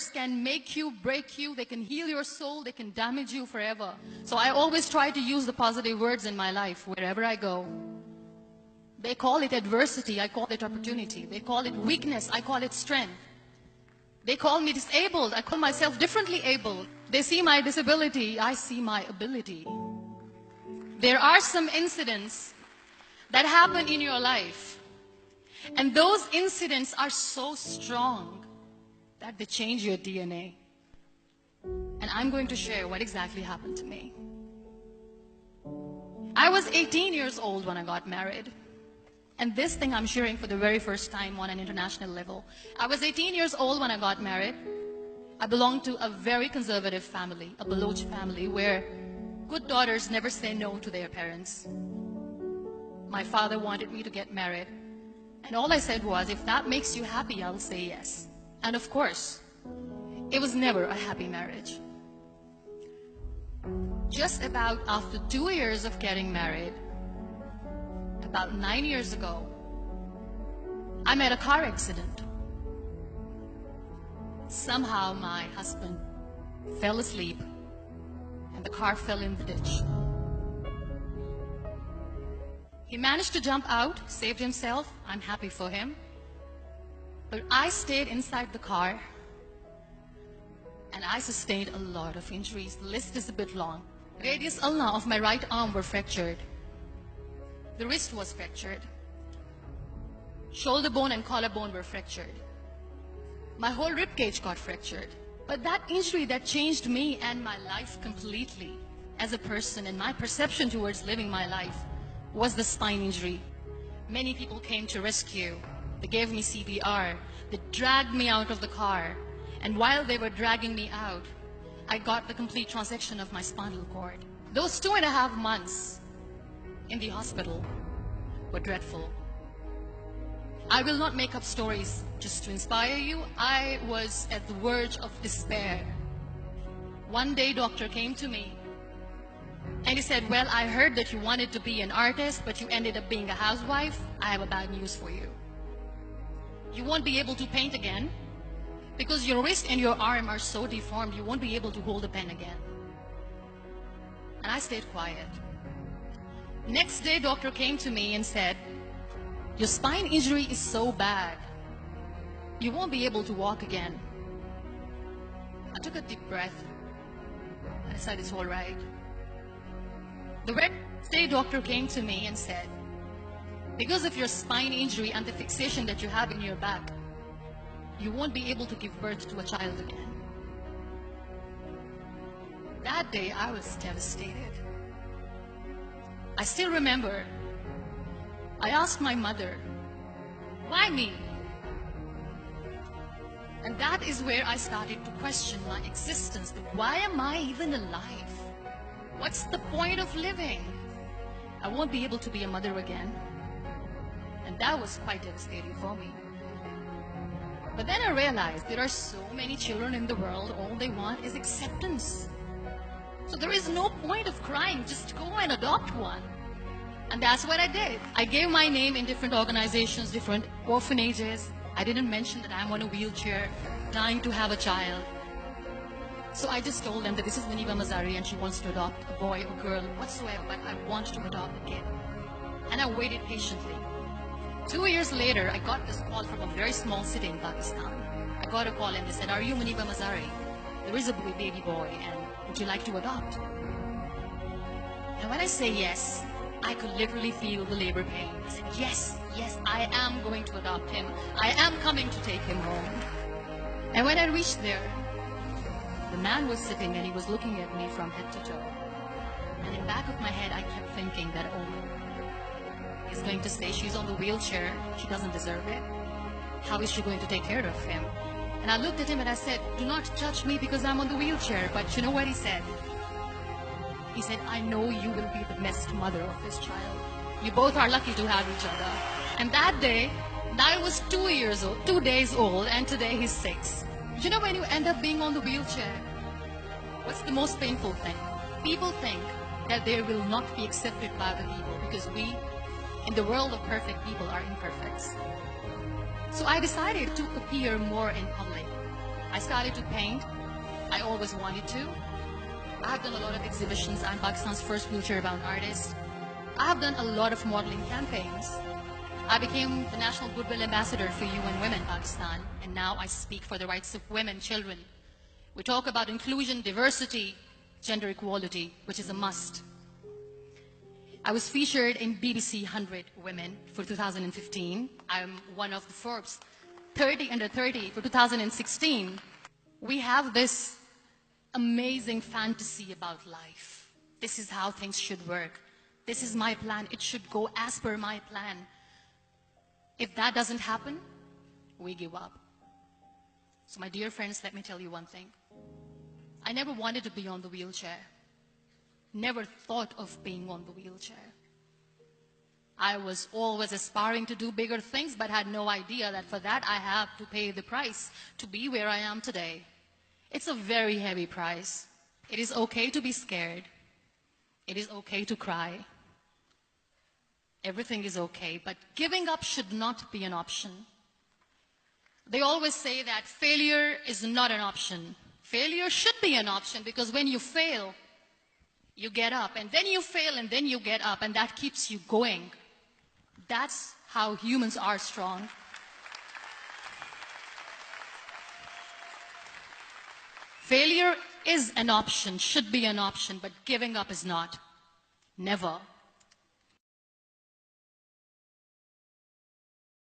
can make you, break you, they can heal your soul, they can damage you forever. So I always try to use the positive words in my life wherever I go. They call it adversity, I call it opportunity. They call it weakness, I call it strength. They call me disabled, I call myself differently abled. They see my disability, I see my ability. There are some incidents that happen in your life, and those incidents are so strong that they change your DNA. And I'm going to share what exactly happened to me. I was 18 years old when I got married. And this thing I'm sharing for the very first time on an international level. I was 18 years old when I got married. I belonged to a very conservative family, a Baloch family, where good daughters never say no to their parents. My father wanted me to get married. And all I said was, if that makes you happy, I'll say yes. And of course, it was never a happy marriage. Just about after 2 years of getting married, about 9 years ago, I met a car accident. Somehow my husband fell asleep and the car fell in the ditch. He managed to jump out, saved himself. I'm happy for him. But I stayed inside the car and I sustained a lot of injuries. The list is a bit long. Radius ulna of my right arm were fractured. The wrist was fractured. Shoulder bone and collarbone were fractured. My whole rib cage got fractured. But that injury that changed me and my life completely as a person and my perception towards living my life was the spine injury. Many people came to rescue. They gave me CPR. They dragged me out of the car. And while they were dragging me out, I got the complete transection of my spinal cord. Those 2.5 months in the hospital were dreadful. I will not make up stories just to inspire you. I was at the verge of despair. One day, doctor came to me and he said, well, I heard that you wanted to be an artist, but you ended up being a housewife. I have a bad news for you. You won't be able to paint again because your wrist and your arm are so deformed, you won't be able to hold a pen again. And I stayed quiet. Next day, doctor came to me and said, your spine injury is so bad, you won't be able to walk again. I took a deep breath and I said, it's all right. The next day, doctor came to me and said, because of your spine injury and the fixation that you have in your back, you won't be able to give birth to a child again. That day, I was devastated. I still remember, I asked my mother, why me? And that is where I started to question my existence. Why am I even alive? What's the point of living? I won't be able to be a mother again. And that was quite devastating for me. But then I realized there are so many children in the world, all they want is acceptance. So there is no point of crying, just go and adopt one. And that's what I did. I gave my name in different organizations, different orphanages. I didn't mention that I'm on a wheelchair, trying to have a child. So I just told them that this is MUNIBA Mazari and she wants to adopt a boy or girl, whatsoever, but I want to adopt a kid. And I waited patiently. 2 years later, I got this call from a very small city in Pakistan. I got a call and they said, are you MUNIBA Mazari? There is a baby boy and would you like to adopt? And when I say yes, I could literally feel the labor pain. I said, yes, yes, I am going to adopt him. I am coming to take him home. And when I reached there, the man was sitting and he was looking at me from head to toe. And in the back of my head, I kept thinking that, oh, he's going to say she's on the wheelchair. She doesn't deserve it. How is she going to take care of him? And I looked at him and I said, do not judge me because I'm on the wheelchair. But you know what he said? He said, I know you will be the best mother of this child. You both are lucky to have each other. And that day, I was 2 days old, and today he's 6. You know when you end up being on the wheelchair, what's the most painful thing? People think that they will not be accepted by the people because we, in the world of perfect people, are imperfect. So I decided to appear more in public. I started to paint. I always wanted to. I have done a lot of exhibitions. I'm Pakistan's first wheelchair-bound artist. I have done a lot of modeling campaigns. I became the National Goodwill Ambassador for UN Women Pakistan, and now I speak for the rights of women, children. We talk about inclusion, diversity, gender equality, which is a must. I was featured in BBC 100 Women for 2015. I'm one of the Forbes 30 under 30 for 2016. We have this amazing fantasy about life. This is how things should work. This is my plan. It should go as per my plan. If that doesn't happen, we give up. So my dear friends, let me tell you one thing. I never wanted to be on the wheelchair. Never thought of being on the wheelchair. I was always aspiring to do bigger things, but had no idea that for that I have to pay the price to be where I am today. It's a very heavy price. It is okay to be scared. It is okay to cry. Everything is okay, but giving up should not be an option. They always say that failure is not an option. Failure should be an option, because when you fail, you get up, and then you fail, and then you get up, and that keeps you going. That's how humans are strong. Failure is an option, should be an option, but giving up is not. Never.